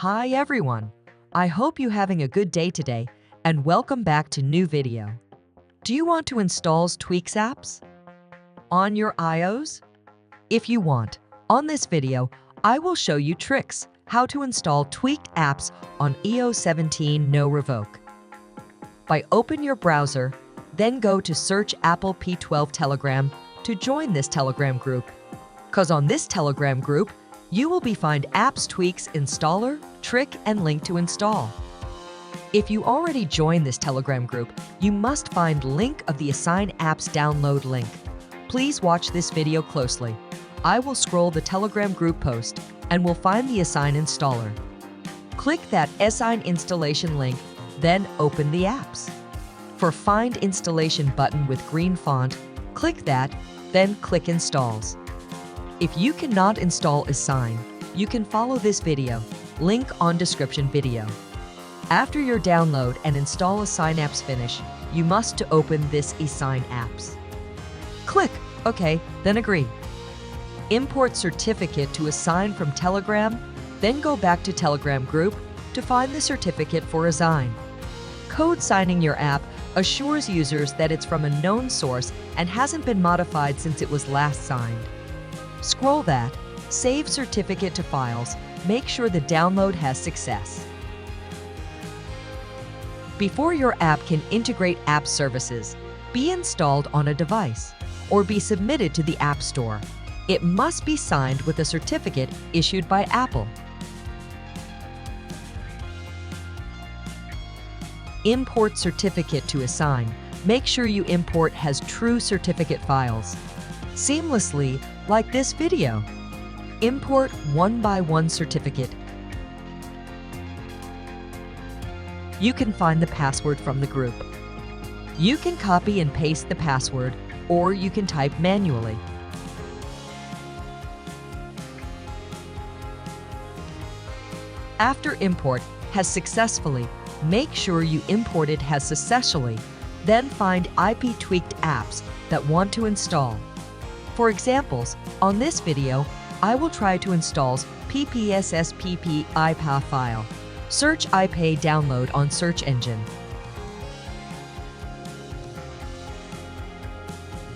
Hi everyone! I hope you're having a good day today and welcome back to new video. Do you want to install Tweaks apps on your iOS? If you want, on this video, I will show you tricks how to install tweaked apps on iOS 17 No REVOKE. Open your browser, then go to search Apple P12 Telegram to join this Telegram group. Cause on this Telegram group, you will find apps tweaks installer, trick, and link to install. If you already joined this Telegram group, you must find link of the Esign apps download link. Please watch this video closely. I will scroll the Telegram group post and will find the Esign installer. Click that Esign installation link, then open the apps. For Find Installation button with green font, click that, then click Installs. If you cannot install Esign, you can follow this video, link on description video. After your download and install Esign apps finish, you must to open this Esign apps. Click OK, then agree. Import certificate to Esign from Telegram, then go back to Telegram group to find the certificate for Esign. Code signing your app assures users that it's from a known source and hasn't been modified since it was last signed. Scroll that, save certificate to files, make sure the download has success. Before your app can integrate app services, be installed on a device, or be submitted to the App Store, it must be signed with a certificate issued by Apple. Import certificate to Esign. Make sure you import has true certificate files. Seamlessly, like this video. Import one-by-one certificate. You can find the password from the group. You can copy and paste the password, or you can type manually. After import has successfully, make sure you imported has successfully, then find IP tweaked apps that want to install. For examples, on this video, I will try to install ppsspp IPA file. Search IPA download on search engine.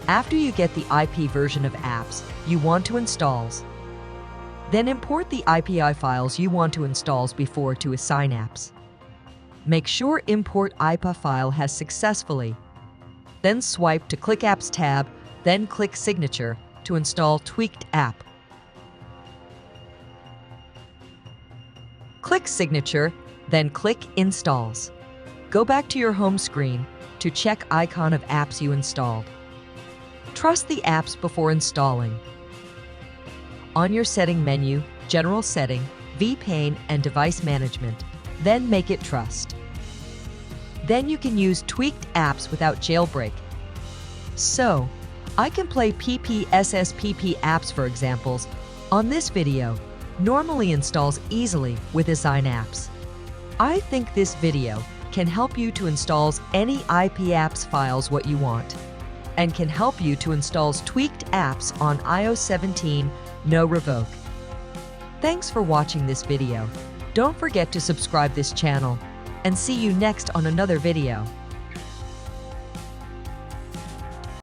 After you get the IP version of apps you want to install, then import the IPI files you want to install before to Esign apps. Make sure Import IPA file has successfully. Then swipe to Click Apps tab, then click Signature to install tweaked app. Click Signature, then click Installs. Go back to your home screen to check icon of apps you installed. Trust the apps before installing. On your setting menu, General Setting, vPane and Device Management, then make it Trust. Then you can use tweaked apps without jailbreak. So, I can play ppsspp apps for examples. On this video, normally installs easily with Esign apps. I think this video can help you to install any IP apps files what you want, and can help you to install tweaked apps on iOS 17 No REVOKE. Thanks for watching this video. Don't forget to subscribe this channel, and see you next on another video.